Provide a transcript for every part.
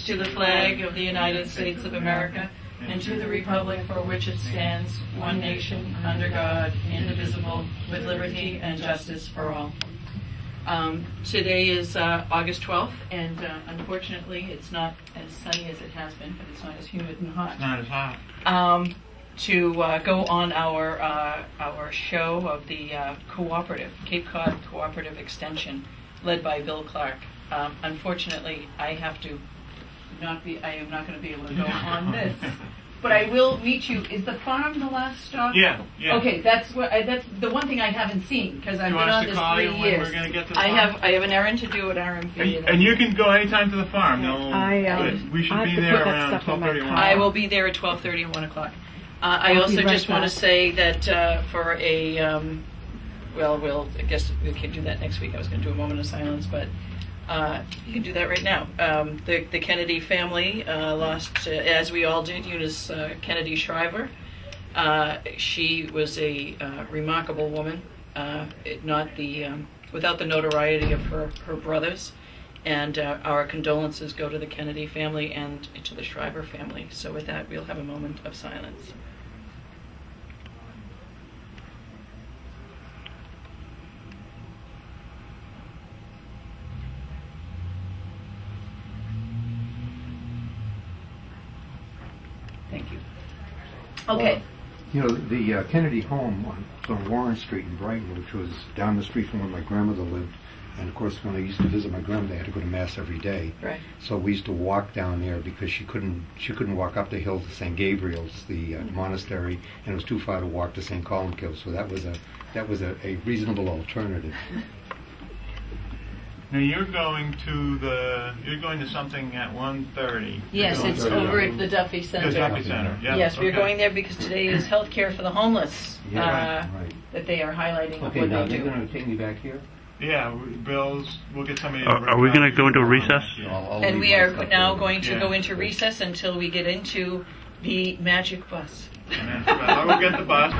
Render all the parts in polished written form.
to the flag of the United States of America and to the republic for which it stands, one nation, under God, indivisible, with liberty and justice for all. Today is August 12th, and unfortunately it's not as sunny as it has been, but it's not as humid and hot. It's not as hot. To go on our show of the Cooperative, Cape Cod Cooperative Extension, led by Bill Clark. Unfortunately, I am not going to be able to go on this, but I will meet you. Is the farm the last stop? Yeah. Okay, that's the one thing I haven't seen, because I've been on this 3 years. We're going to get to the farm? I have an errand to do at RMP. And you can go anytime to the farm. We should be there around 12:31. I will be there at 12:30 and 1 o'clock. I also just want to say that for a, I guess we can do that next week. I was going to do a moment of silence, but you can do that right now. The Kennedy family lost, as we all did, Eunice Kennedy Shriver. She was a remarkable woman, without the notoriety of her brothers. And our condolences go to the Kennedy family and to the Shriver family. So with that, we'll have a moment of silence. Thank you. Okay. You know, the Kennedy home on Warren Street in Brighton, which was down the street from where my grandmother lived. And of course, when I used to visit my grandmother, I had to go to Mass every day. Right. So we used to walk down there because she couldn't walk up the hill to St. Gabriel's, the monastery, and it was too far to walk to St. Columkill. So that was a reasonable alternative. Now you're going to something at 1:30. Yes, it's over at the Duffy Center. The Duffy Center. Yeah. Yes, we're going there because today is health care for the homeless. That they are highlighting what they do. They're going to take me back here. Yeah, we'll get somebody. Are we going to go into recess? And we are now going to go into recess until we get into the magic bus. I will get the bus.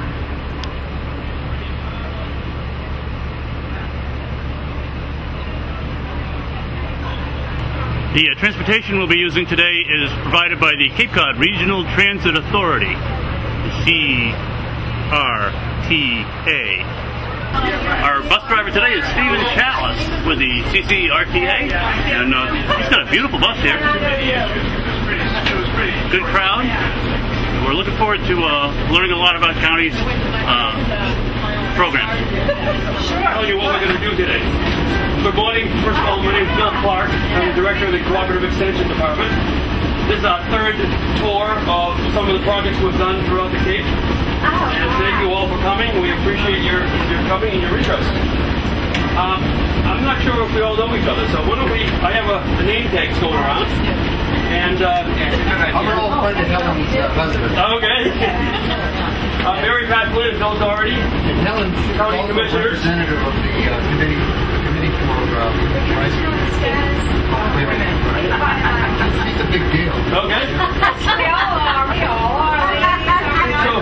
The transportation we'll be using today is provided by the Cape Cod Regional Transit Authority, the CRTA. Our bus driver today is Stephen Challis with the CCRTA, and he's got a beautiful bus here. Good crowd. We're looking forward to learning a lot about county's programs. I'll tell you what we're going to do today. Good morning. First of all, my name is Bill Clark. I'm the director of the Cooperative Extension Department. This is our third tour of some of the projects we've done throughout the Cape. And thank you all for coming. We appreciate your coming and your interest. I'm not sure if we all know each other, so why don't I have a name tags going around. And I'm an old friend of Helen's husband. Okay. Mary Pat Flynn and Bill Doherty. And Helen County Commissioners. Representative of the committee for He's a big deal. Okay. We all are. So,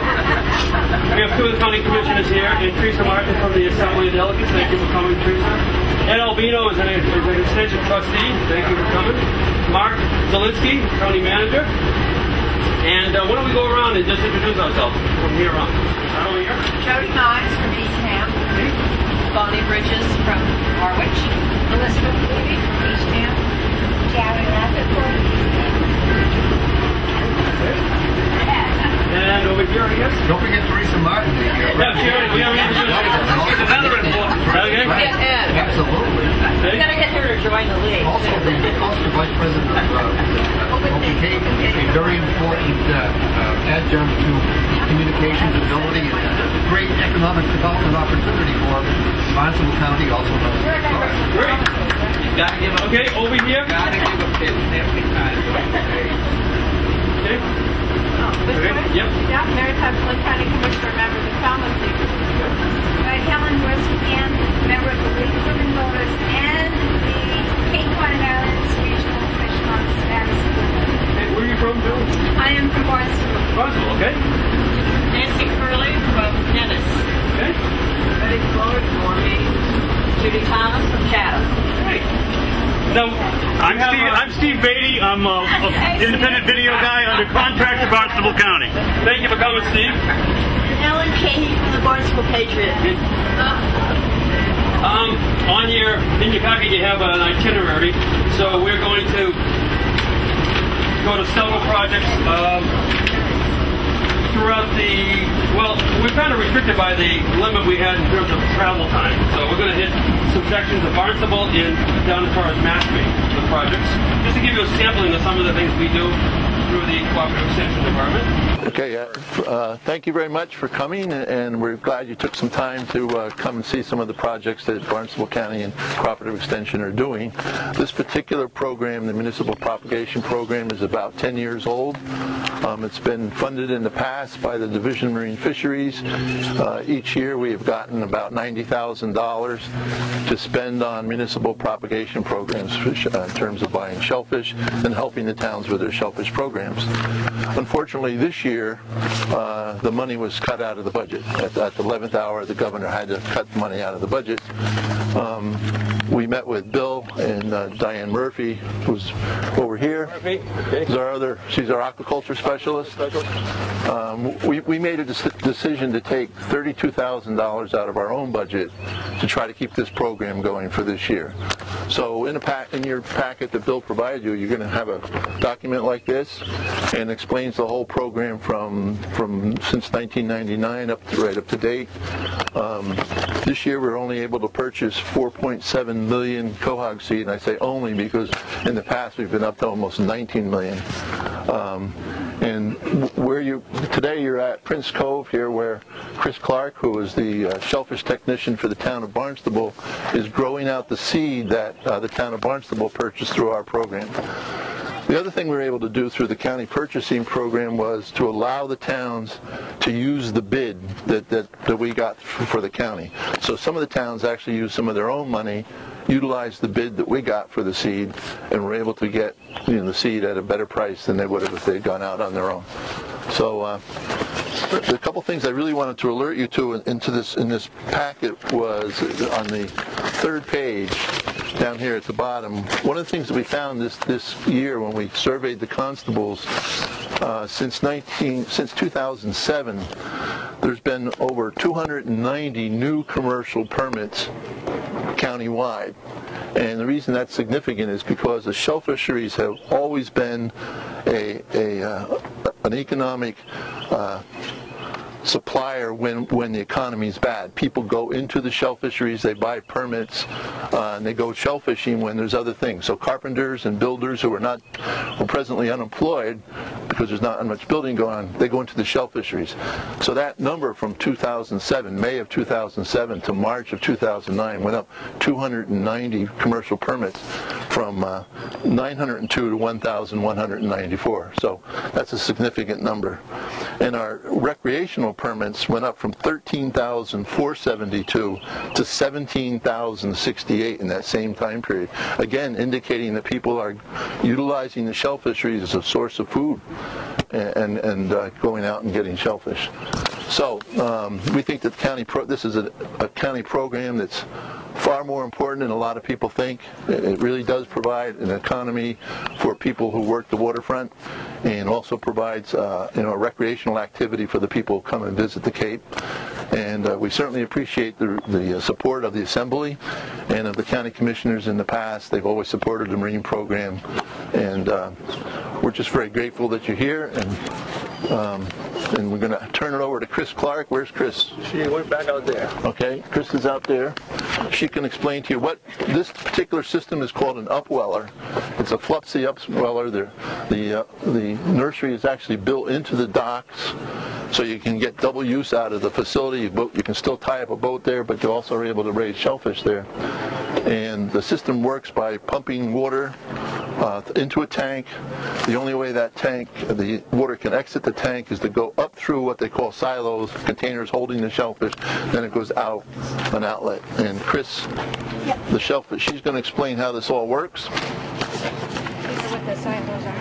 we have two of the county commissioners here, and Teresa Martin from the Assembly of Delegates. Thank you for coming, Teresa. Ed Albino is an extension trustee. Thank you for coming. Mark Zelinsky, county manager. And why don't we go around and just introduce ourselves from here on. Right over here. Jody Mize from Eastham. Bonnie Bridges from Harwich. Elizabeth Levy from Eastham. Gary Lappett from Eastham. And over here, I guess. Don't forget Teresa Martin. We haven't introduced another important. Okay. Absolutely. We gotta get her to join the league. Also, the Vice President of Open Cape, a very important adjunct to communications ability and a great economic development opportunity for Barnstable County, also known as Cove. Great. Okay, over here. Gotta give a bit every time. Okay. This way? Yep. Yeah, Mary Pat Flynn, County Commissioner, member of the Falmouth League. Right, Helen Westman, member of the League of Women Voters and the Cape Cod Islands Regional Commission on Status. And where are you from, Bill? I am from Barnstable. Barnstable, okay. Nancy Curley from Dennis. Okay. Betty Floyd for me. Judy Thomas from Chatham. Great. Now, I'm Steve Baty. I'm an independent video guy under contract to Barnstable County. Thank you for coming, Steve. Ellen Cahey from the Barnstable Patriot. In your packet you have an itinerary, so we're going to go to several projects throughout we're kind of restricted by the limit we had in terms of travel time. So we're going to hit some sections of Barnstable down as far as Mashpee, the projects, just to give you a sampling of some of the things we do through the Cooperative Extension Department. Okay, thank you very much for coming, and we're glad you took some time to come and see some of the projects that Barnstable County and Cooperative Extension are doing. This particular program, the Municipal Propagation Program, is about 10 years old. It's been funded in the past by the Division of Marine Fisheries. Each year we have gotten about $90,000 to spend on municipal propagation programs in terms of buying shellfish and helping the towns with their shellfish programs. Unfortunately, this year the money was cut out of the budget. At the 11th hour, the governor had to cut the money out of the budget. We met with Bill and Diane Murphy, who's over here. She's our aquaculture specialist. We made a decision to take $32,000 out of our own budget to try to keep this program going for this year. So in your packet that Bill provided you, you're going to have a document like this, and explains the whole program from since 1999 right up to date. This year we're only able to purchase 4.7 million quahog seed, and I say only because in the past we've been up to almost 19 million. And today you're at Prince Cove here, where Kris Clark, who is the shellfish technician for the town of Barnstable, is growing out the seed that the town of Barnstable purchased through our program. The other thing we were able to do through the county purchasing program was to allow the towns to use the bid that we got for the county. So some of the towns actually used some of their own money, utilized the bid that we got for the seed, and were able to get the seed at a better price than they would have if they'd gone out on their own. So a couple things I really wanted to alert you to in this packet was on the third page down here at the bottom. One of the things that we found this year when we surveyed the constables, since 2007, there's been over 290 new commercial permits countywide. And the reason that's significant is because the shell fisheries have always been an economic supplier when the economy's bad. People go into the shell fisheries, they buy permits, and they go shell fishing when there's other things. So carpenters and builders who are presently unemployed because there's not much building going on, they go into the shell fisheries. So that number from 2007, May of 2007 to March of 2009 went up 290 commercial permits from 902 to 1,194. So that's a significant number. And our recreational permits went up from 13,472 to 17,068 in that same time period. Again, indicating that people are utilizing the shell fisheries as a source of food and going out and getting shellfish. So we think that this is a county program that's far more important than a lot of people think. It really does provide an economy for people who work the waterfront, and also provides a recreational activity for the people who come and visit the Cape. And we certainly appreciate the support of the Assembly and of the county commissioners in the past. They've always supported the marine program, and we're just very grateful that you're here. And we're going to turn it over to Kris Clark. Where's Kris? She went back out there. Okay, Kris is out there. She can explain to you what this particular system is called an upweller. It's a Flupsy upweller. The nursery is actually built into the docks, so you can get double use out of the facility. You can still tie up a boat there, but you also are able to raise shellfish there. And the system works by pumping water into a tank. The only way the water can exit the tank is to go up through what they call silos, containers holding the shellfish, then it goes out an outlet. And Kris, the shellfish, she's going to explain how this all works. These are what the silos are.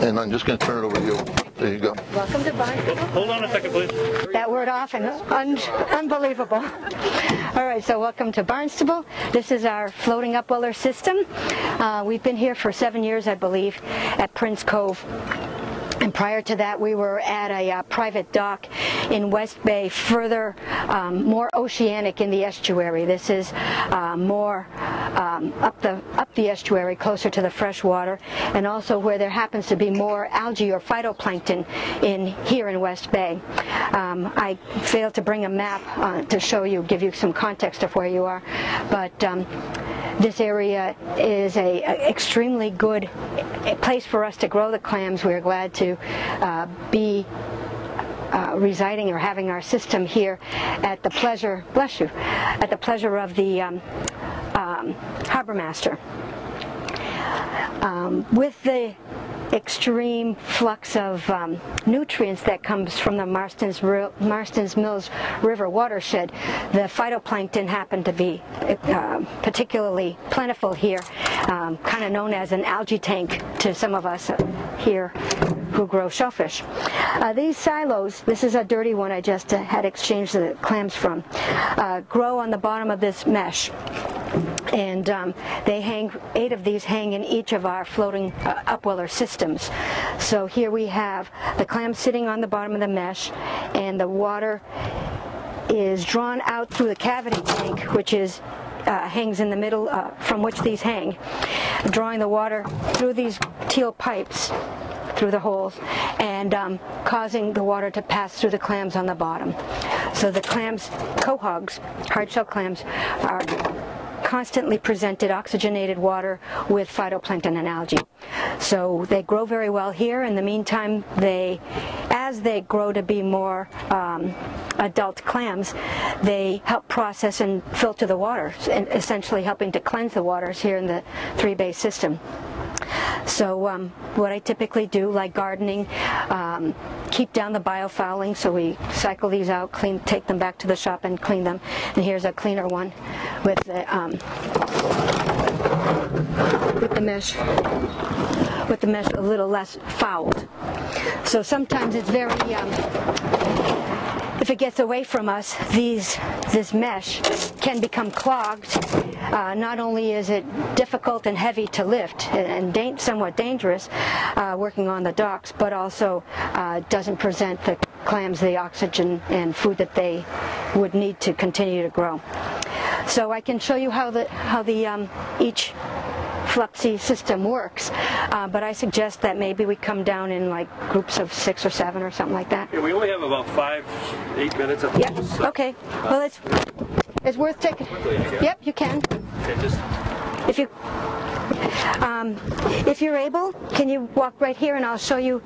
And I'm just going to turn it over to you. There you go. Welcome to Barnstable. Hold on a second, please. That word off and unbelievable. All right, so welcome to Barnstable. This is our floating upweller system. We've been here for 7 years, I believe, at Prince Cove. And prior to that, we were at a private dock in West Bay, further, more oceanic in the estuary. This is more up the estuary, closer to the fresh water, and also where there happens to be more algae or phytoplankton here in West Bay. I failed to bring a map to show you, give you some context of where you are, but this area is a extremely good place for us to grow the clams. We're glad to be residing or having our system here at the pleasure, bless you, at the pleasure of the harbor master. With the extreme flux of nutrients that comes from the Marstons Mills River watershed, the phytoplankton happen to be particularly plentiful here, kind of known as an algae tank to some of us here who grow shellfish. These silos, this is a dirty one I just had exchanged the clams from, grow on the bottom of this mesh. And they hang, 8 of these hang in each of our floating upweller systems. So here we have the clams sitting on the bottom of the mesh, and the water is drawn out through the cavity tank, which is hangs in the middle, from which these hang, drawing the water through these teal pipes through the holes, and causing the water to pass through the clams on the bottom. So the clams, cohogs, hard-shell clams, are constantly presented oxygenated water with phytoplankton and algae. So they grow very well here. In the meantime, as they grow to be more adult clams, they help process and filter the water, and essentially helping to cleanse the waters here in the 3-bay system. So what I typically do, like gardening, keep down the biofouling, so we cycle these out, take them back to the shop and clean them. And here's a cleaner one with the mesh a little less fouled. So sometimes it's very, if it gets away from us, this mesh can become clogged. Not only is it difficult and heavy to lift and somewhat dangerous working on the docks, but also doesn't present the clams the oxygen and food that they would need to continue to grow. So I can show you how each Flupsy system works, but I suggest that maybe we come down in like groups of 6 or 7 or something like that. Yeah, we only have about 5-8 minutes at yeah. most. Okay. Well, it's worth taking. Yep, you can. Okay, just if you're able, can you walk right here and I'll show you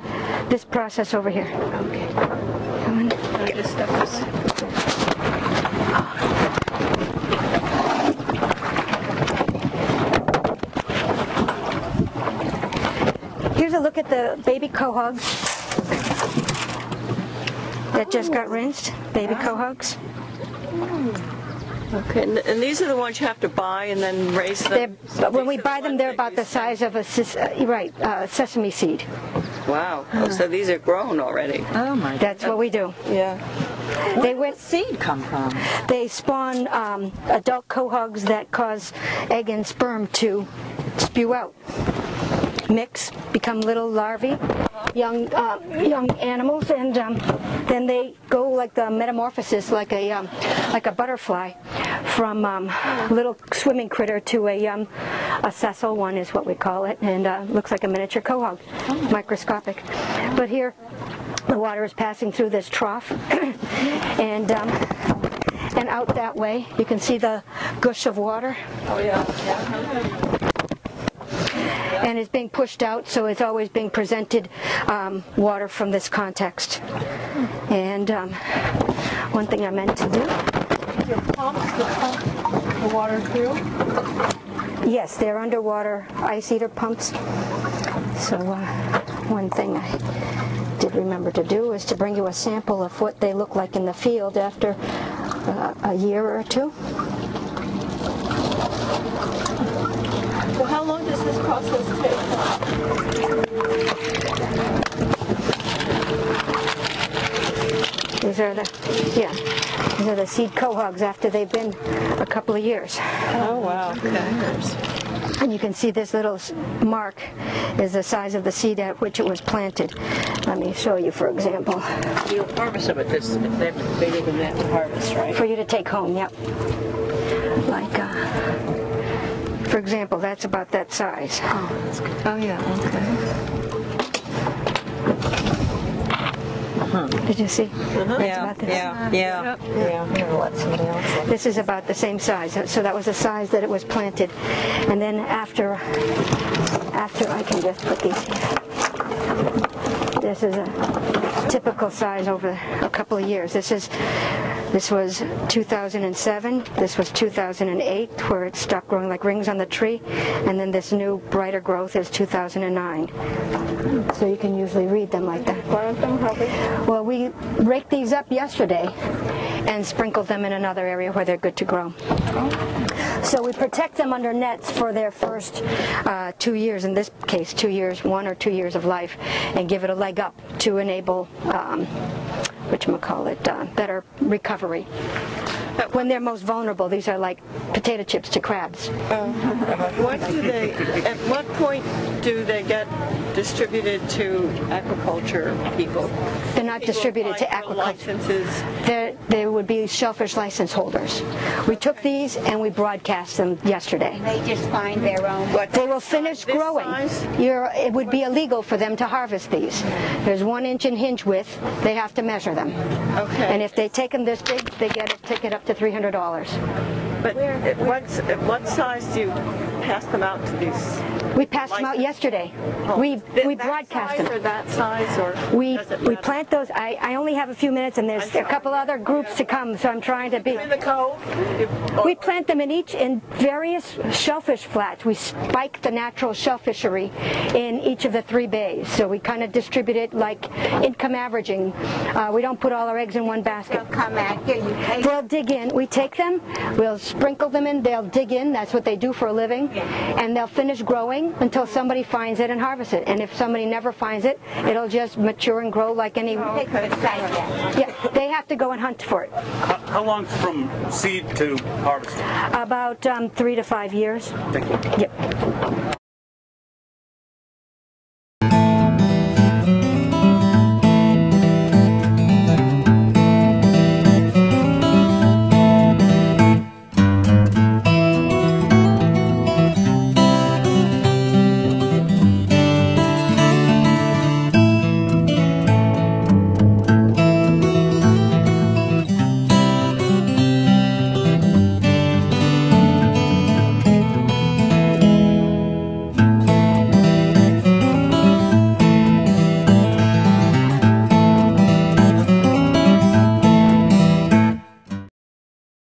this process over here. Okay. Come on. This stuff is. Here's a look at the baby cohogs that just got rinsed. Baby cohogs. Okay, and these are the ones you have to buy and then raise them? When we buy them, they're about the size of a sesame seed. Wow. Oh, so these are grown already. Oh my! That's what we do. Yeah. Where did the seed come from? They spawn adult cohogs that cause egg and sperm to spew out. Mix, become little larvae, young animals, and then they go like the metamorphosis, like a butterfly, from little swimming critter to a sessile one is what we call it, and looks like a miniature cohog, microscopic. But here, the water is passing through this trough, and out that way, you can see the gush of water. Oh yeah. And it's being pushed out, so it's always being presented water from this context. And one thing I meant to do. Your pumps to pump the water through? Yes, they're underwater ice eater pumps. So one thing I did remember to do is to bring you a sample of what they look like in the field after a year or two. Well, how long does this process take? These are the seed quahogs after they've been a couple of years. Oh, wow. And you can see this little mark is the size of the seed at which it was planted. Let me show you, for example. You harvest them at this, they have to be bigger than that to harvest, right? For you to take home, yep. Like, for example, that's about that size. Oh, that's good. Oh, yeah, okay. Did you see? Yeah. This is about the same size. So that was the size that it was planted. And then after I can just put these here. This is a typical size over a couple of years. This was 2007. This was 2008, where it stopped growing like rings on the tree. And then this new brighter growth is 2009. So you can usually read them like that. Well, we raked these up yesterday and sprinkled them in another area where they're good to grow. So we protect them under nets for their first 2 years, in this case 2 years, 1 or 2 years of life, and give it a leg up to enable better recovery. When they're most vulnerable, these are like potato chips to crabs. At what point do they get distributed to aquaculture people? They're not distributed to aquaculture. They would be shellfish license holders. We took these and we broadcast them yesterday. They just find their own. They will finish growing. It would be illegal for them to harvest these. There's 1 inch in hinge width. They have to measure them. Okay. And if they take them this big, they get a ticket up to $300. But at what size do you pass them out to these? We passed them out yesterday. We broadcast them. Or that size, or we plant those. I only have a few minutes, and there's a couple other groups to come, so I'm trying to be. In the Cove? We plant them in various shellfish flats. We spike the natural shellfishery in each of the 3 bays, so we kind of distribute it like income averaging. We don't put all our eggs in one basket. They'll come at you. They'll dig in. We take them. We'll sprinkle them in. They'll dig in. That's what they do for a living, and they'll finish growing until somebody finds it and harvests it. And if somebody never finds it, it'll just mature and grow like any. Yeah, they have to go and hunt for it. How long from seed to harvest? About 3 to 5 years. Thank you. Yep.